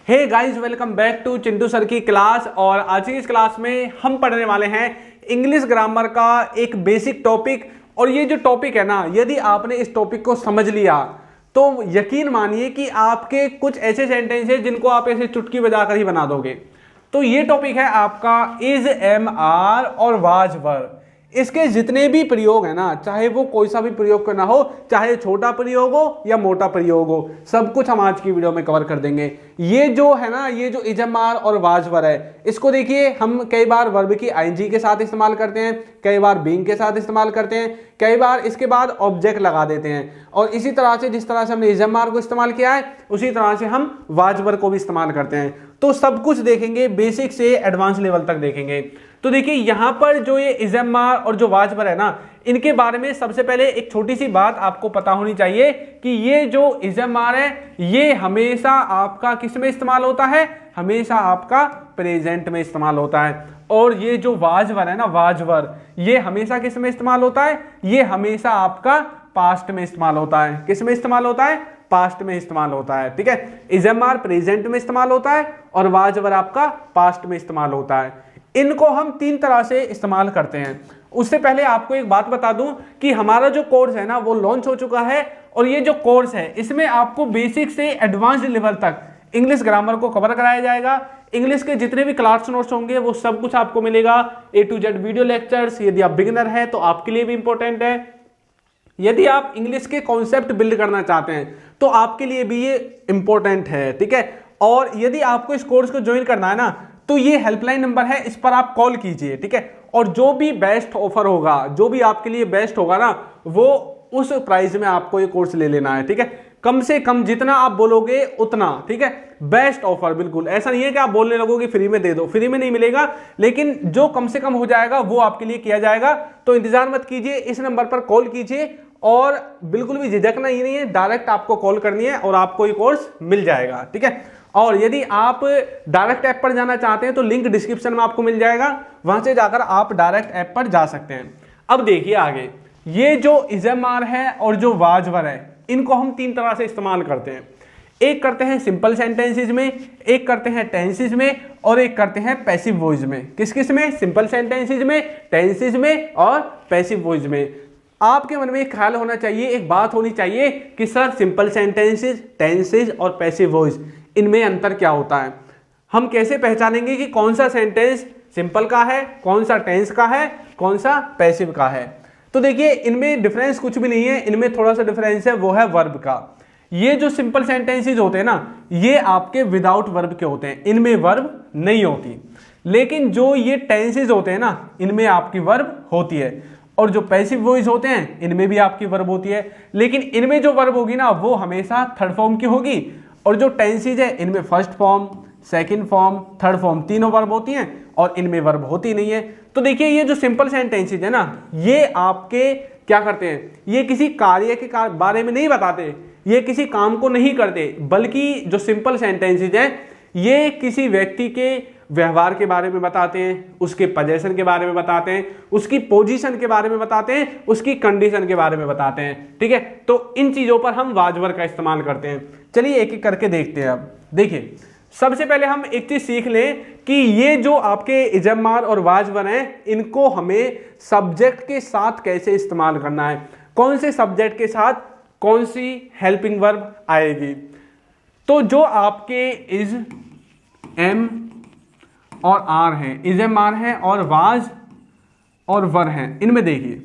Hey guys, welcome back to Chintu sir की क्लास। और आज की इस क्लास में हम पढ़ने वाले हैं इंग्लिश ग्रामर का एक बेसिक टॉपिक। और ये जो टॉपिक है ना, यदि आपने इस टॉपिक को समझ लिया तो यकीन मानिए कि आपके कुछ ऐसे सेंटेंस हैं जिनको आप ऐसे चुटकी बजाकर ही बना दोगे। तो ये टॉपिक है आपका इज, एम, आर और वाज, वर। इसके जितने भी प्रयोग है ना, चाहे वो कोई सा भी प्रयोग करना हो, चाहे छोटा प्रयोग हो या मोटा प्रयोग हो, सब कुछ हम आज की वीडियो में कवर कर देंगे। ये जो है ना, ये जो इज, एम, आर और वाज, वर है, इसको देखिए हम कई बार वर्ब की आईएनजी के साथ इस्तेमाल करते हैं, कई बार बीइंग के साथ इस्तेमाल करते हैं, कई बार इसके बाद ऑब्जेक्ट लगा देते हैं। और इसी तरह से जिस तरह से हमने इज, एम, आर को इस्तेमाल किया है, उसी तरह से हम वाज, वर को भी इस्तेमाल करते हैं। तो सब कुछ देखेंगे, बेसिक से एडवांस लेवल तक देखेंगे। तो देखिए यहां पर जो ये इज, एम, आर और जो वाज, वर है ना, इनके बारे में सबसे पहले एक छोटी सी बात आपको पता होनी चाहिए कि ये जो इज, एम, आर है, ये हमेशा आपका किस में इस्तेमाल होता है? हमेशा आपका प्रेजेंट में इस्तेमाल होता है। और ये जो वाज, वर है ना, वाज, वर, ये हमेशा किस में इस्तेमाल होता है? ये हमेशा आपका पास्ट में इस्तेमाल होता है। किस में इस्तेमाल होता है? पास्ट में इस्तेमाल होता है। ठीक है, इज, एम, आर प्रेजेंट में इस्तेमाल होता है और वाज, वर आपका पास्ट में इस्तेमाल होता है। इनको हम तीन तरह से इस्तेमाल करते हैं। उससे पहले आपको एक बात बता दूं कि हमारा जो कोर्स है ना, वो लॉन्च हो चुका है। और ये जो कोर्स है, इसमें आपको बेसिक से एडवांस लेवल तक इंग्लिश ग्रामर को कवर कराया जाएगा। इंग्लिश के जितने भी क्लास नोट्स होंगे वो सब कुछ आपको मिलेगा, A to Z video lectures. यदि आप बिगिनर हैं तो आपके लिए भी इंपॉर्टेंट है। यदि आप इंग्लिश के कॉन्सेप्ट बिल्ड करना चाहते हैं तो आपके लिए भी ये इंपॉर्टेंट है। ठीक है, और यदि आपको इस कोर्स को ज्वाइन करना है ना, तो ये हेल्पलाइन नंबर है, इस पर आप कॉल कीजिए। ठीक है, और जो भी बेस्ट ऑफर होगा, जो भी आपके लिए बेस्ट होगा ना, वो उस प्राइस में आपको ये कोर्स ले लेना है। ठीक है, कम से कम जितना आप बोलोगे उतना। ठीक है, बेस्ट ऑफर। बिल्कुल ऐसा नहीं है कि आप बोलने लगोगे फ्री में दे दो, फ्री में नहीं मिलेगा, लेकिन जो कम से कम हो जाएगा वो आपके लिए किया जाएगा। तो इंतजार मत कीजिए, इस नंबर पर कॉल कीजिए और बिल्कुल भी झिझकना ही नहीं है, डायरेक्ट आपको कॉल करनी है और आपको ये कोर्स मिल जाएगा। ठीक है, और यदि आप डायरेक्ट ऐप पर जाना चाहते हैं तो लिंक डिस्क्रिप्शन में आपको मिल जाएगा, वहां से जाकर आप डायरेक्ट ऐप पर जा सकते हैं। अब देखिए आगे, ये जो इज, एम, आर है और जो वाज, वर है, इनको हम तीन तरह से इस्तेमाल करते हैं। एक करते हैं सिंपल सेंटेंसेज में, एक करते हैं टेंसेज में, और एक करते हैं पैसिव वॉइस में। किस किस में? सिंपल सेंटेंसेज में, टेंसेज में और पैसिव वॉइस में। आपके मन में एक ख्याल होना चाहिए, एक बात होनी चाहिए कि सर सिंपल सेंटेंसेज, टेंसेज और पैसिव वॉइस, इनमें अंतर क्या होता है? हम कैसे पहचानेंगे कि कौन सा सेंटेंस सिंपल का है, कौन सा टेंस का है, कौन सा पैसिव का है? तो देखिए इनमें डिफरेंस कुछ भी नहीं है, इनमें थोड़ा सा डिफरेंस है, वो है वर्ब का। ये जो सिंपल सेंटेंसेस होते हैं ना, ये आपके विदाउट वर्ब के होते हैं, इनमें वर्ब नहीं होती। लेकिन जो ये टेंसेस होते हैं ना, इनमें आपकी वर्ब होती है। और जो पैसिव वॉइस होते हैं, इनमें भी आपकी वर्ब होती है, लेकिन इनमें जो वर्ब होगी ना, वो हमेशा थर्ड फॉर्म की होगी। और जो टेंसेज है, इनमें first form, second form, third form, तीनों वर्ब होती हैं और इनमें वर्ब होती नहीं है। तो देखिए ये जो सिंपल सेंटेंसेज है ना, ये आपके क्या करते हैं? ये किसी कार्य के बारे में नहीं बताते, ये किसी काम को नहीं करते, बल्कि जो सिंपल सेंटेंसेज हैं, ये किसी व्यक्ति के व्यवहार के बारे में बताते हैं, उसके पोजीशन के बारे में बताते हैं, उसकी पोजीशन के बारे में बताते हैं, उसकी कंडीशन के बारे में बताते हैं। ठीक है, तो इन चीजों पर हम वाज, वर का इस्तेमाल करते हैं। चलिए एक एक करके देखते हैं। अब देखिए, सबसे पहले हम एक चीज सीख लें कि ये जो आपके इज, एम, आर और वाज, वर हैं, इनको हमें सब्जेक्ट के साथ कैसे इस्तेमाल करना है। कौन से सब्जेक्ट के साथ कौन सी हेल्पिंग वर्ब आएगी? तो जो आपके इज, एम और आर है, इज, एम, आर है और वाज और वर है, इनमें देखिए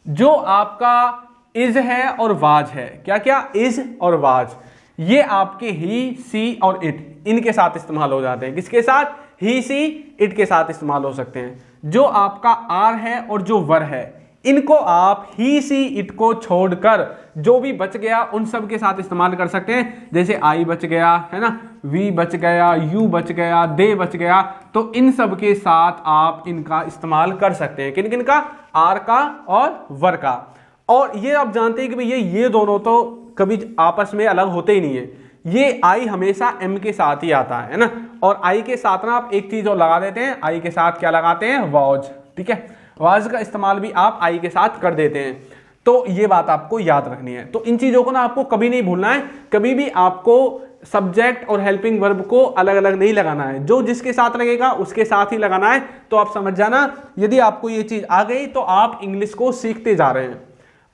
जो आपका इज है और वाज है, क्या क्या? इज और वाज, ये आपके ही, सी और इट, इनके साथ इस्तेमाल हो जाते हैं। किसके साथ? ही, सी, इट के साथ इस्तेमाल हो सकते हैं। जो आपका आर है और जो वर है, इनको आप ही, सी, इट को छोड़कर जो भी बच गया उन सब के साथ इस्तेमाल कर सकते हैं। जैसे आई बच गया है ना, वी बच गया, यू बच गया, दे बच गया, तो इन सब के साथ आप इनका इस्तेमाल कर सकते हैं। किन किन का? आर का और वर का। और ये आप जानते हैं कि भैया ये दोनों तो कभी आपस में अलग होते ही नहीं है। ये आई हमेशा एम के साथ ही आता है ना, और आई के साथ ना आप एक चीज और लगा देते हैं, आई के साथ क्या लगाते हैं? वाज। ठीक है, वाज का इस्तेमाल भी आप आई के साथ कर देते हैं। तो ये बात आपको याद रखनी है। तो इन चीजों को ना आपको कभी नहीं भूलना है। कभी भी आपको सब्जेक्ट और हेल्पिंग वर्ब को अलग अलग नहीं लगाना है, जो जिसके साथ लगेगा उसके साथ ही लगाना है। तो आप समझ जाना, यदि आपको ये चीज आ गई तो आप इंग्लिश को सीखते जा रहे हैं।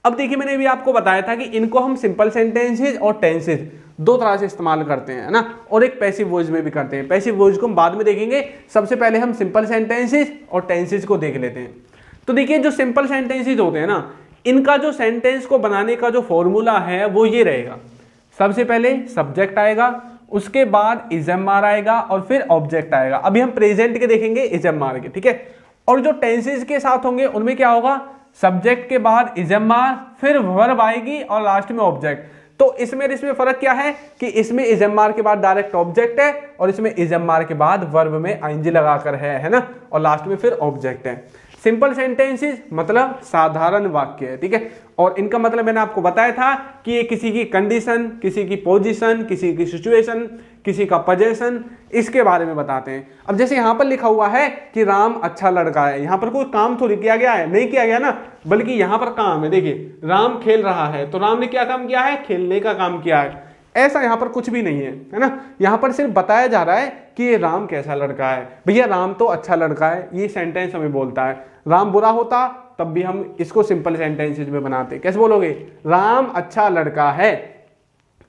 अब देखिए, मैंने भी आपको बताया था कि इनको हम सिंपल सेंटेंसेज और टेंसेज दो तरह से इस्तेमाल करते हैं ना, और एक पैसिव वॉइस में भी करते हैं। पैसिव वॉइस को हम बाद में देखेंगे, सबसे पहले हम सिंपल सेंटेंसेज और टेंसेज को देख लेते हैं। तो देखिए, जो सिंपल सेंटेंसेज होते हैं ना, इनका जो सेंटेंस को बनाने का जो फॉर्मूला है वो ये रहेगा। सबसे पहले सब्जेक्ट आएगा, उसके बाद इजएमआर आएगा और फिर ऑब्जेक्ट आएगा। अभी हम प्रेजेंट के देखेंगे, इजएमआर के, ठीक है। और जो टेंसेज के साथ होंगे उनमें क्या होगा, सब्जेक्ट के बाद इजएमआर, फिर वर्ब आएगी और लास्ट में ऑब्जेक्ट। तो इसमें फर्क क्या है कि इसमें इजएमआर के बाद डायरेक्ट ऑब्जेक्ट है और इसमें इजएमआर के बाद वर्ब में आईएनजी लगाकर है ना, और लास्ट में फिर ऑब्जेक्ट है। सिंपल सेंटेंसेस मतलब साधारण वाक्य है, ठीक है। और इनका मतलब मैंने आपको बताया था कि ये किसी की कंडीशन, किसी की पोजीशन, किसी की सिचुएशन, किसी का पोजीशन, इसके बारे में बताते हैं। अब जैसे यहाँ पर लिखा हुआ है कि राम अच्छा लड़का है, यहाँ पर कोई काम थोड़ी किया गया है, नहीं किया गया ना, बल्कि यहाँ पर काम है। देखिए, राम खेल रहा है, तो राम ने क्या काम किया है, खेलने का काम किया है। ऐसा यहाँ पर कुछ भी नहीं है ना, यहाँ पर सिर्फ बताया जा रहा है कि ये राम कैसा लड़का है। भैया राम तो अच्छा लड़का है, ये सेंटेंस हमें बोलता है। राम बुरा होता तब भी हम इसको सिंपल सेंटेंसेज में बनाते। कैसे बोलोगे, राम अच्छा लड़का है,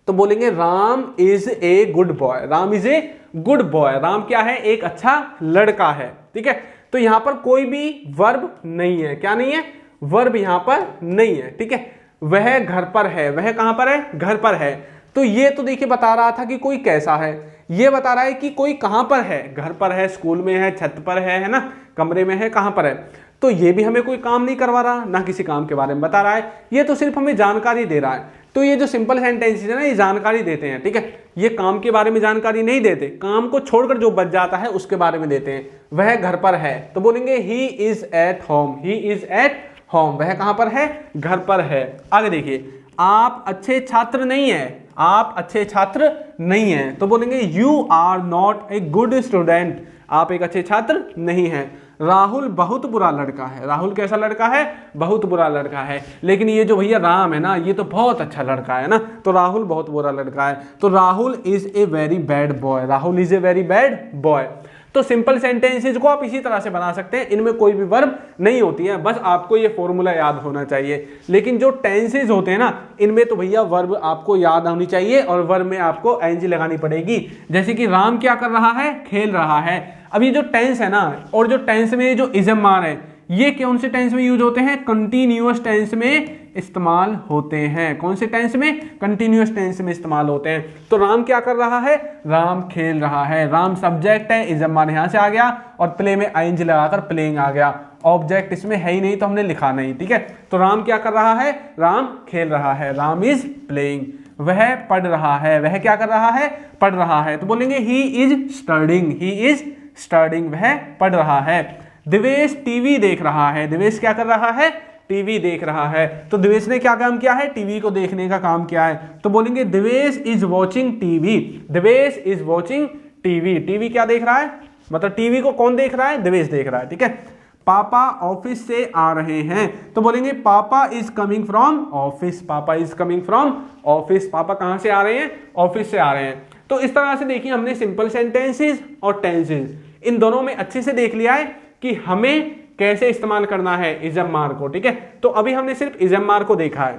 तो बोलेंगे Ram is a good boy. Ram is a good boy, Ram क्या है, एक अच्छा लड़का है, ठीक है। तो यहाँ पर कोई भी वर्ब नहीं है, क्या नहीं है, वर्ब यहाँ पर नहीं है, ठीक है। वह घर पर है, वह कहाँ पर है, घर पर है। तो ये तो देखिए बता रहा था कि कोई कैसा है, ये बता रहा है कि कोई कहां पर है, घर पर है, स्कूल में है, छत पर है ना, कमरे में है, कहां पर है। तो ये भी हमें कोई काम नहीं करवा रहा, ना किसी काम के बारे में बता रहा है, ये तो सिर्फ हमें जानकारी दे रहा है। तो ये जो सिंपल सेंटेंसेस है ना, ये जानकारी देते हैं, ठीक है। ये काम के बारे में जानकारी नहीं देते, काम को छोड़कर जो बच जाता है उसके बारे में देते हैं। वह घर पर है, तो बोलेंगे he is at home, he is at home, वह कहां पर है, घर पर है। आगे देखिए, आप अच्छे छात्र नहीं है, आप अच्छे छात्र नहीं हैं, तो बोलेंगे you are not a good student, आप एक अच्छे छात्र नहीं हैं। राहुल बहुत बुरा लड़का है, राहुल कैसा लड़का है, बहुत बुरा लड़का है। लेकिन ये जो भैया राम है ना, ये तो बहुत अच्छा लड़का है ना, तो राहुल बहुत बुरा लड़का है। तो Rahul is a very bad boy, Rahul is a very bad boy. तो सिंपल सेंटेंसेज को आप इसी तरह से बना सकते हैं, इनमें कोई भी वर्ब नहीं होती है, बस आपको ये फॉर्मूला याद होना चाहिए। लेकिन जो टेंसेज होते हैं ना, इनमें तो भैया वर्ब आपको याद होनी चाहिए और वर्ब में आपको आईएनजी लगानी पड़ेगी। जैसे कि राम क्या कर रहा है, खेल रहा है। अब ये जो टेंस है ना, और जो टेंस में जो इजएमआर है, ये कौन से टेंस में यूज होते हैं, कंटिन्यूअस टेंस में इस्तेमाल होते हैं। कौन से टेंस में, कंटिन्यूअस टेंस में इस्तेमाल होते हैं। तो राम क्या कर रहा है, राम खेल रहा है। राम सब्जेक्ट है, इजएमआर यहां से आ गया और प्ले में आईएनजी लगाकर प्लेइंग आ गया। ऑब्जेक्ट इसमें है ही नहीं तो हमने लिखा नहीं, ठीक है। तो राम क्या कर रहा है, राम खेल रहा है, राम इज प्लेइंग। वह पढ़ रहा है, वह क्या कर रहा है, पढ़ रहा है, तो बोलेंगे he is studying, he is studying, वह पढ़ रहा है। दिवेश टीवी देख रहा है, दिवेश क्या कर रहा है, टीवी देख रहा है। तो दिवेश ने क्या काम किया है, टीवी को देखने का काम किया है, तो बोलेंगे Divesh is watching TV, Divesh is watching TV. TV क्या देख रहा है, मतलब टीवी को कौन देख रहा है, दिवेश देख रहा है, ठीक है। पापा ऑफिस से आ रहे हैं, तो बोलेंगे पापा इज कमिंग फ्रॉम ऑफिस, पापा इज कमिंग फ्रॉम ऑफिस। पापा कहां से आ रहे हैं, ऑफिस से आ रहे हैं। तो इस तरह से देखिए, हमने सिंपल सेंटेंसेस और टेंसेस इन दोनों में अच्छे से देख लिया है कि हमें कैसे इस्तेमाल करना है इजएमआर को, ठीक है। तो अभी हमने सिर्फ इजएमआर को देखा है,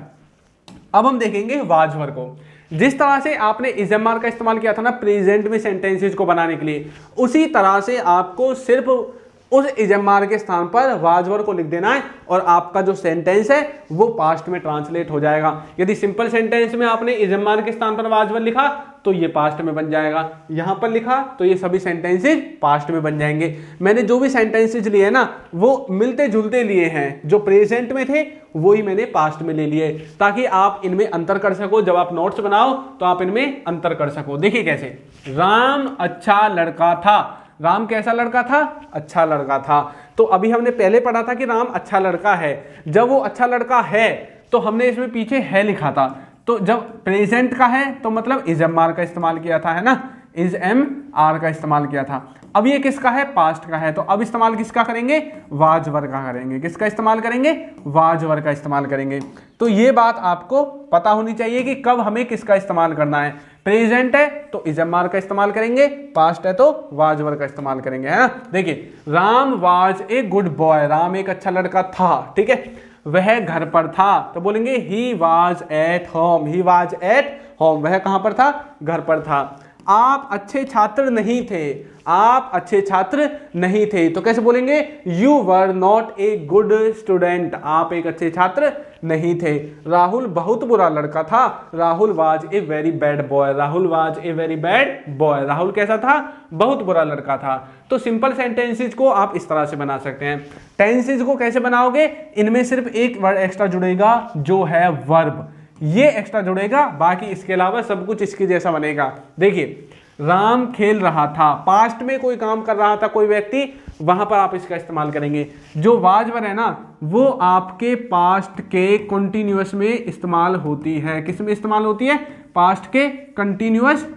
अब हम देखेंगे वाजवर को। जिस तरह से आपने इजएमआर का इस्तेमाल किया था ना प्रेजेंट में सेंटेंसेस को बनाने के लिए, उसी तरह से आपको सिर्फ उस इजएमआर के स्थान पर वाजवर को लिख देना है और आपका जो सेंटेंस है वो पास्ट में ट्रांसलेट हो जाएगा। यदि सिंपल सेंटेंस में आपने इजएमआर के स्थान पर वाजवर लिखा तो ये पास्ट में बन जाएगा, यहां पर लिखा तो ये सभी सेंटेंसेज पास्ट में बन जाएंगे। मैंने जो भी सेंटेंसेज लिए ना वो मिलते जुलते लिए हैं, जो प्रेजेंट में थे वही मैंने पास्ट में ले लिए, ताकि आप इनमें अंतर कर सको। जब आप नोट्स बनाओ तो आप इनमें अंतर कर सको। देखिए कैसे, राम अच्छा लड़का था, राम कैसा लड़का था, अच्छा लड़का था। तो अभी हमने पहले पढ़ा था कि राम अच्छा लड़का है, जब वो अच्छा लड़का है तो हमने इसमें पीछे है लिखा था। तो जब प्रेजेंट का है तो मतलब इजएमआर का इस्तेमाल किया था, है ना, इज एम आर का इस्तेमाल किया था। अब ये किसका है, पास्ट का है, तो अब इस्तेमाल किसका करेंगे, वाज वर का करेंगे। किसका इस्तेमाल करेंगे, वाज वर का इस्तेमाल करेंगे। तो ये बात आपको पता होनी चाहिए कि कब हमें किसका इस्तेमाल करना है। प्रेजेंट है तो इज एम आर का इस्तेमाल करेंगे, पास्ट है तो वाज वर का इस्तेमाल करेंगे, है ना। देखिए Ram was a good boy, Ram एक अच्छा लड़का था, ठीक है, वह घर पर था, तो बोलेंगे he was at home, he was at home, वह कहां पर था, घर पर था। आप अच्छे छात्र नहीं थे, आप अच्छे छात्र नहीं थे, तो कैसे बोलेंगे, you were not a good student, आप एक अच्छे छात्र नहीं थे। राहुल बहुत बुरा लड़का था, Rahul was a very bad boy, Rahul was a very bad boy, Rahul कैसा था, बहुत बुरा लड़का था। तो सिंपल सेंटेंसेस को आप इस तरह से बना सकते हैं। टेंसेस को कैसे बनाओगे, इनमें सिर्फ एक वर्ड एक्स्ट्रा जुड़ेगा जो है वर्ब, ये एक्स्ट्रा जुड़ेगा, बाकी इसके अलावा सब कुछ इसके जैसा बनेगा। देखिए राम खेल रहा था, पास्ट में कोई काम कर रहा था कोई व्यक्ति, वहां पर आप इसका इस्तेमाल करेंगे। जो वाज वर है ना वो आपके पास्ट के कंटिन्यूअस में इस्तेमाल होती है। किस में इस्तेमाल होती है, पास्ट के कंटिन्यूअस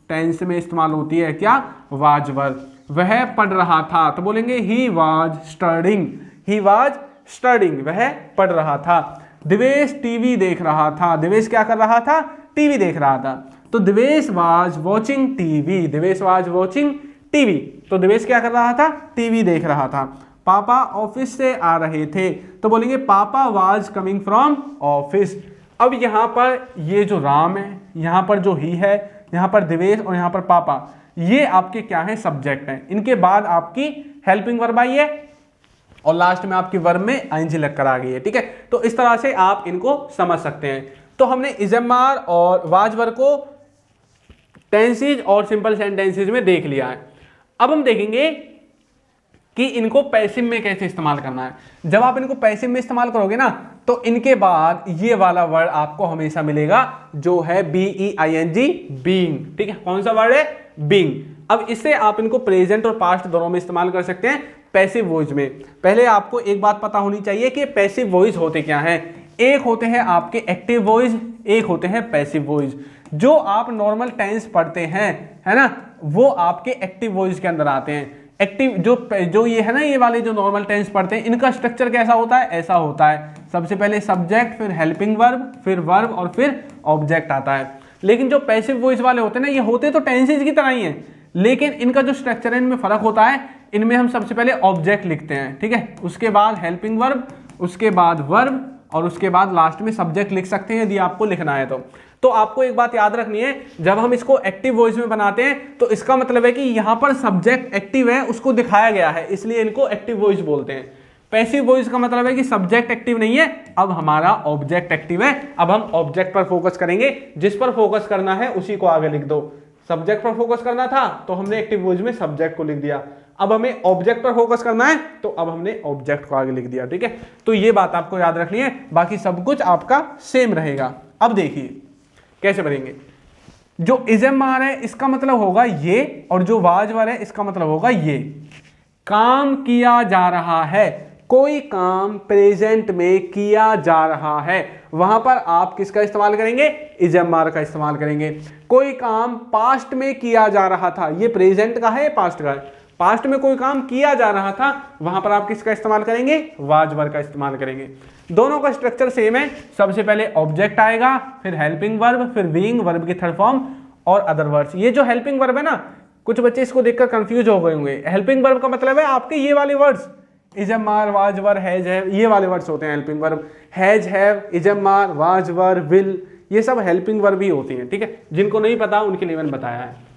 टेंस में इस्तेमाल होती है। क्या, वाज वर। वह पढ़ रहा था, तो बोलेंगे he was studying, he was studying, वह पढ़ रहा था। दिवेश टीवी देख रहा था, दिवेश क्या कर रहा था, टीवी देख रहा था, तो Divesh was watching TV, Divesh was watching TV, तो दिवेश क्या कर रहा था, टीवी देख रहा था। पापा ऑफिस से आ रहे थे, तो बोलेंगे पापा वाज कमिंग फ्रॉम ऑफिस। अब यहाँ पर ये जो राम है, यहाँ पर जो ही है, यहाँ पर दिवेश और यहाँ पर पापा, ये आपके क्या है, सब्जेक्ट हैं। इनके बाद आपकी हेल्पिंग वर्ब आई है और लास्ट में आपकी वर्ब में आईएनजी लग कर आ गई है, ठीक है। तो इस तरह से आप इनको समझ सकते हैं। तो हमने इजएमआर और वाज वर्ब को टेंसेज और सिंपल सेंटेंसेज में देख लिया है। अब हम देखेंगे कि इनको पैसिव में कैसे इस्तेमाल करना है। जब आप इनको पैसिव में इस्तेमाल करोगे ना तो इनके बाद ये वाला वर्ड आपको हमेशा मिलेगा जो है बीईआईएनजी, बीइंग, ठीक है। कौन सा वर्ड है, बीइंग। अब इससे आप इनको प्रेजेंट और पास्ट दोनों में इस्तेमाल कर सकते हैं पैसिव वॉइस में। पहले आपको एक बात पता होनी चाहिए कि पैसिव वॉइस होते क्या हैं। एक होते हैं आपके एक्टिव वॉइस, एक होते हैं पैसिव वॉइस। जो आप नॉर्मल टेंस पढ़ते हैं, है ना, वो आपके एक्टिव वॉइस के अंदर आते हैं। एक्टिव जो ये है ना, ये वाले जो नॉर्मल टेंस पढ़ते हैं, इनका स्ट्रक्चर कैसा होता है, ऐसा होता है। सबसे पहले सब्जेक्ट, फिर हेल्पिंग वर्ब, फिर वर्ब और फिर ऑब्जेक्ट आता है। लेकिन जो पैसिव वॉइस वाले होते हैं ना, ये होते तो टेंसेज की तरह ही हैं, लेकिन इनका जो स्ट्रक्चर है इनमें फर्क होता है। इनमें हम सबसे पहले ऑब्जेक्ट लिखते हैं, ठीक है, उसके बाद हेल्पिंग वर्ब, उसके बाद वर्ब और उसके बाद लास्ट में सब्जेक्ट लिख सकते हैं यदि आपको लिखना है तो आपको एक बात याद रखनी है, जब हम इसको एक्टिव वॉइस में बनाते हैं तो इसका मतलब है कि यहां पर सब्जेक्ट एक्टिव है, उसको दिखाया गया है, इसलिए इनको एक्टिव वॉइस बोलते हैं। पैसिव वॉइस का मतलब है कि सब्जेक्ट एक्टिव नहीं है, अब हमारा ऑब्जेक्ट एक्टिव है। अब हम ऑब्जेक्ट पर फोकस करेंगे, जिस पर फोकस करना है उसी को आगे लिख दो। सब्जेक्ट पर फोकस करना था तो हमने एक्टिव वॉइस में सब्जेक्ट को लिख दिया। अब हमें ऑब्जेक्ट पर फोकस करना है तो अब हमने ऑब्जेक्ट को आगे लिख दिया, ठीक है। तो ये बात आपको याद रखनी है, बाकी सब कुछ आपका सेम रहेगा। अब देखिए कैसे बनेंगे। जो इजएमआर है इसका मतलब होगा ये, और जो वाज वर्ब है इसका मतलब होगा ये। काम किया जा रहा है, कोई काम प्रेजेंट में किया जा रहा है, वहां पर आप किसका इस्तेमाल करेंगे, इजएमआर का इस्तेमाल करेंगे। कोई काम पास्ट में किया जा रहा था, ये प्रेजेंट का है, पास्ट का है। पास्ट में कोई काम किया जा रहा था, वहां पर आप किसका इस्तेमाल करेंगे, वाज वर्ब का इस्तेमाल करेंगे। दोनों का स्ट्रक्चर सेम है। सबसे पहले ऑब्जेक्ट आएगा, फिर हेल्पिंग वर्ब, फिर बीइंग वर्ब की थर्ड फॉर्म और अदर वर्ड्स। ये जो हेल्पिंग वर्ब है ना, कुछ बच्चे इसको देखकर कंफ्यूज हो गए होंगे। हेल्पिंग वर्ब का मतलब है आपके ये वाले words, is am are, was verb, has, have, ये वाले वर्ड्स होते हैं helping verb. Has, have, is am are, was verb, will, ये सब हेल्पिंग वर्ब ही होती हैं, ठीक है। जिनको नहीं पता उनके लिए मैंने बताया है।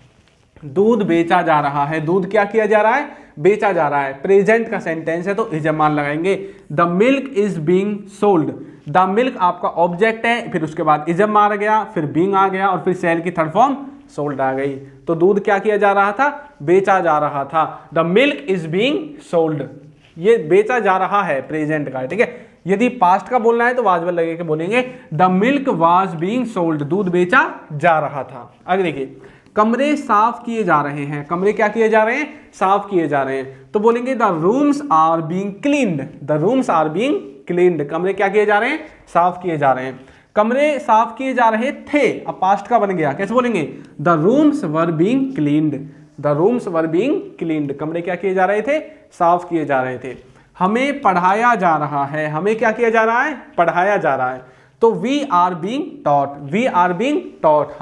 दूध बेचा जा रहा है, दूध क्या किया जा रहा है, बेचा जा रहा है। प्रेजेंट का सेंटेंस है तो इजएमआर लगाएंगे। The milk is being sold, the milk आपका ऑब्जेक्ट है, फिर उसके बाद इजएमआर आ गया, फिर बीइंग आ गया और फिर सेल की थर्ड फॉर्म सोल्ड आ गई। तो दूध क्या किया जा रहा था, बेचा जा रहा था। The milk is being sold, ये बेचा जा रहा है, प्रेजेंट का है, ठीक है। यदि पास्ट का बोलना है तो वाज वर्ब लगे के बोलेंगे the milk was being sold, दूध बेचा जा रहा था। आगे देखिए, कमरे साफ किए जा रहे हैं, कमरे क्या किए जा रहे हैं, साफ किए जा रहे हैं, तो बोलेंगे the rooms are being cleaned, the rooms are being cleaned, कमरे क्या किए जा रहे हैं, साफ किए जा रहे हैं। कमरे साफ किए जा रहे थे, अब पास्ट का बन गया, कैसे बोलेंगे? The rooms were being cleaned, the rooms were being cleaned, कमरे क्या किए जा रहे थे? साफ किए जा रहे थे। हमें पढ़ाया जा रहा है, हमें क्या किया जा रहा है? पढ़ाया जा रहा है। तो we are being taught, we are being taught,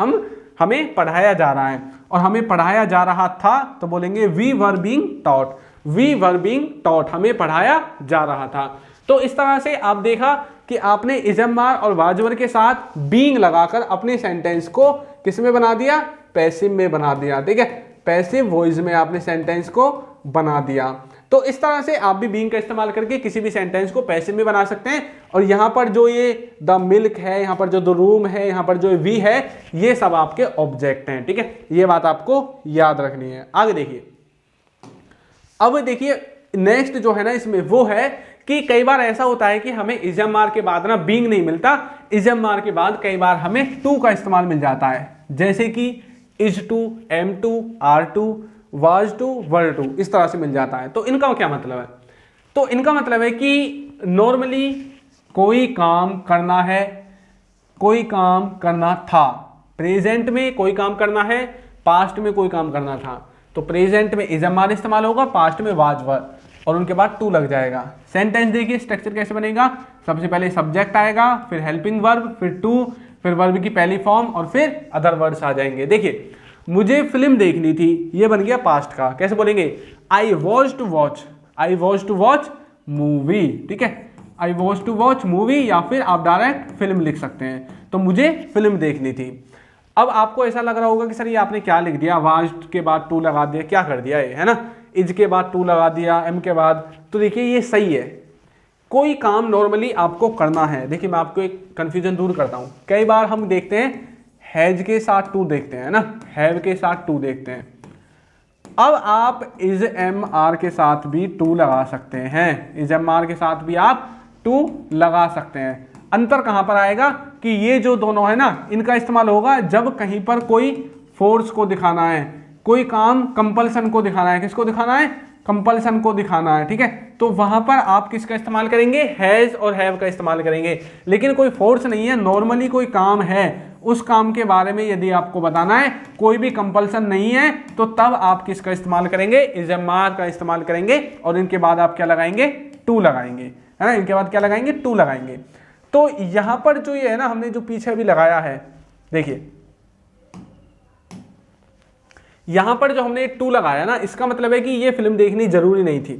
हमें पढ़ाया जा रहा है। और हमें पढ़ाया जा रहा था तो बोलेंगे we were being taught, we were being taught, हमें पढ़ाया जा रहा था। तो इस तरह से आप देखा कि आपने इजम्मार और वाजवर के साथ बीइंग लगाकर अपने सेंटेंस को किस में बना दिया? पैसिव में बना दिया, ठीक है, पैसिव वॉइस में आपने सेंटेंस को बना दिया। तो इस तरह से आप भी बीइंग का इस्तेमाल करके किसी भी सेंटेंस को पैसिव में बना सकते हैं। और यहाँ पर जो ये द मिल्क है, यहाँ पर जो द रूम है, यहाँ पर जो वी है, ये सब आपके ऑब्जेक्ट हैं, ठीक है, ये बात आपको याद रखनी है। आगे देखिए, अब देखिए नेक्स्ट जो है ना इसमें वो है कि कई बार ऐसा होता है कि हमें इजम्मार के बाद ना बीइंग नहीं मिलता, इजम्मार के बाद कई बार हमें टू का इस्तेमाल मिल जाता है, जैसे कि is to, am to, are to, was to, were to, इस तरह से मिल जाता है। तो इनका क्या मतलब है? तो इनका मतलब है कि नॉर्मली कोई काम करना है, कोई काम करना था, प्रेजेंट में कोई काम करना है, पास्ट में कोई काम करना था, तो प्रेजेंट में इजम्मार इस्तेमाल होगा, पास्ट में वाज वर, और उनके बाद टू लग जाएगा। सेंटेंस देखिए स्ट्रक्चर कैसे बनेगा, सबसे पहले सब्जेक्ट आएगा, फिर हेल्पिंग वर्ब, फिर टू, फिर वर्ब की पहली फॉर्म, और फिर अदर वर्ड्स आ जाएंगे। देखिए मुझे फिल्म देखनी थी, ये बन गया पास्ट का, कैसे बोलेंगे? I was to watch, I was to watch movie, ठीक है, I was to watch movie, या फिर आप डायरेक्ट फिल्म लिख सकते हैं। तो मुझे फिल्म देखनी थी। अब आपको ऐसा लग रहा होगा कि सर ये आपने क्या लिख दिया, वाज के बाद टू लगा दिया, क्या कर दिया ये, है ना, इज के बाद टू लगा दिया, एम के बाद। तो देखिए ये सही है, कोई काम नॉर्मली आपको करना है। देखिए मैं आपको एक कंफ्यूजन दूर करता हूं, कई बार हम देखते हैं हैज के साथ टू देखते हैं ना, हैव के साथ टू देखते हैं। अब आप इज एम आर के साथ भी टू लगा सकते हैं, इज एम आर के साथ भी आप टू लगा सकते हैं। अंतर कहां पर आएगा कि ये जो दोनों है ना, इनका इस्तेमाल होगा जब कहीं पर कोई फोर्स को दिखाना है, कोई काम कंपल्सन को दिखाना है। किसको दिखाना है? कंपल्सन को दिखाना है, ठीक है, तो वहां पर आप किसका इस्तेमाल करेंगे? हैज और हैव का इस्तेमाल करेंगे। लेकिन कोई फोर्स नहीं है, नॉर्मली कोई काम है, उस काम के बारे में यदि आपको बताना है, कोई भी कंपल्सन नहीं है, तो तब आप किसका इस्तेमाल करेंगे? इजम्मार का इस्तेमाल करेंगे। और इनके बाद आप क्या लगाएंगे? टू लगाएंगे, है ना, इनके बाद क्या लगाएंगे? टू लगाएंगे। तो यहां पर जो ये है ना, हमने जो पीछे अभी लगाया है, देखिए यहां पर जो हमने टू लगाया ना, इसका मतलब है कि ये फिल्म देखनी जरूरी नहीं थी,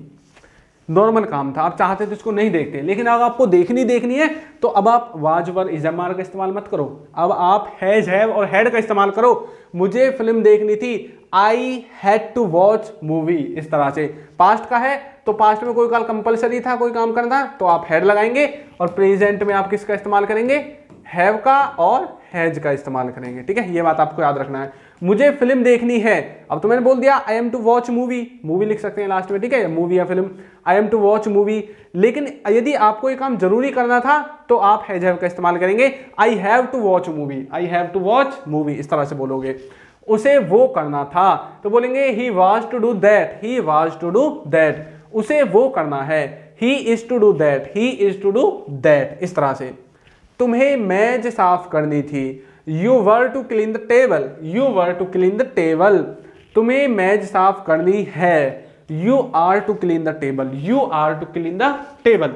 नॉर्मल काम था, आप चाहते तो इसको नहीं देखते। लेकिन अगर आपको देखनी है तो अब आप वाज वर इजम्मार का इस्तेमाल मत करो, अब आप हैज, हैव और हैड का इस्तेमाल करो। मुझे फिल्म देखनी थी, I had to watch movie, इस तरह से। पास्ट का है तो पास्ट में कोई काल कंपल्सरी था, कोई काम करना, तो आप हैड लगाएंगे। और प्रेजेंट में आप किसका इस्तेमाल करेंगे? हैव का और हैज का इस्तेमाल करेंगे, ठीक है, ये बात आपको याद रखना है। मुझे फिल्म देखनी है, अब तो मैंने बोल दिया I am to watch movie, movie लिख सकते हैं लास्ट में, ठीक है, मूवी या film, I am to watch movie. लेकिन यदि आपको ये काम जरूरी करना था तो आप हैज, हैव का इस्तेमाल करेंगे। I have to watch movie, I have to watch movie, इस तरह से बोलोगे। उसे वो करना था तो बोलेंगे he was to do that, he was to do that, उसे वो करना है। He is to do that, he is to do that, इस तरह से। तुम्हें मेज साफ करनी थी, you were to clean the table, you were to clean the table, तुम्हें मेज साफ करनी है, you are to clean the table, you are to clean the table.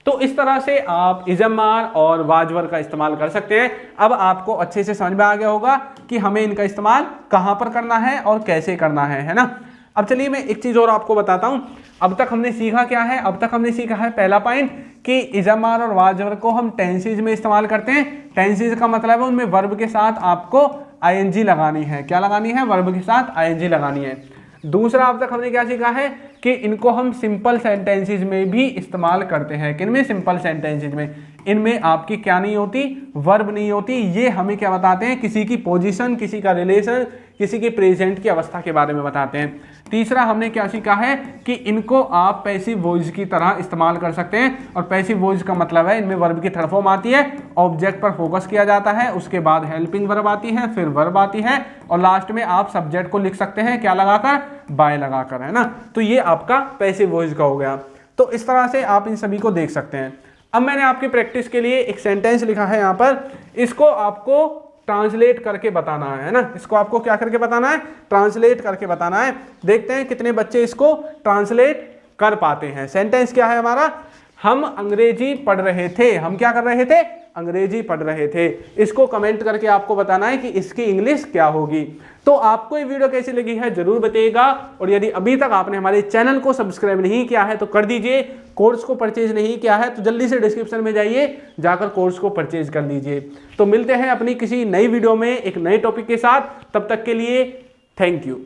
तो इस तरह से आप इजम्मार और वाजवर का इस्तेमाल कर सकते हैं। अब आपको अच्छे से समझ में आ गया होगा कि हमें इनका इस्तेमाल कहां पर करना है और कैसे करना है ना। अब चलिए मैं एक चीज और आपको बताता हूं। अब तक हमने सीखा क्या है? अब तक हमने सीखा है पहला पॉइंट कि इजम्मार और वाजवर को हम टेंसेज में इस्तेमाल करते हैं। टेंसेज का मतलब है उनमें वर्ब के साथ आपको आईएनजी लगानी है। क्या लगानी है? वर्ब के साथ आईएनजी लगानी है। दूसरा अब तक हमने क्या सीखा है कि इनको हम सिंपल सेंटेंसेज में भी इस्तेमाल करते हैं। किनमें? सिंपल सेंटेंसेज में। इनमें आपकी क्या नहीं होती? वर्ब नहीं होती। ये हमें क्या बताते हैं? किसी की पोजीशन, किसी का रिलेशन, किसी के प्रेजेंट की अवस्था के बारे में बताते हैं। तीसरा हमने क्या सीखा है कि इनको आप पैसिव वॉइस की तरह इस्तेमाल कर सकते हैं। और पैसिव वॉइस का मतलब है इनमें वर्ब की थर्ड फॉर्म आती है, ऑब्जेक्ट पर फोकस किया जाता है, उसके बाद हेल्पिंग वर्ब आती है, फिर वर्ब आती है और लास्ट में आप सब्जेक्ट को लिख सकते हैं क्या लगाकर? बाय लगाकर, है ना। तो ये आपका पैसिव वॉइस का हो गया। तो इस तरह से आप इन सभी को देख सकते हैं। अब मैंने आपकी प्रैक्टिस के लिए एक सेंटेंस लिखा है यहाँ पर, इसको आपको ट्रांसलेट करके बताना है ना, इसको आपको क्या करके बताना है, ट्रांसलेट करके बताना है। देखते हैं कितने बच्चे इसको ट्रांसलेट कर पाते हैं। सेंटेंस क्या है हमारा, हम अंग्रेजी पढ़ रहे थे, हम क्या कर रहे थे, अंग्रेजी पढ़ रहे थे। इसको कमेंट करके आपको बताना है कि इसकी इंग्लिश क्या होगी। तो आपको ये वीडियो कैसी लगी है जरूर बताइएगा, और यदि अभी तक आपने हमारे चैनल को सब्सक्राइब नहीं किया है तो कर दीजिए। कोर्स को परचेज नहीं किया है तो जल्दी से डिस्क्रिप्शन में जाइए, जाकर कोर्स को परचेज कर लीजिए। तो मिलते हैं अपनी किसी नई वीडियो में एक नए टॉपिक के साथ, तब तक के लिए थैंक यू।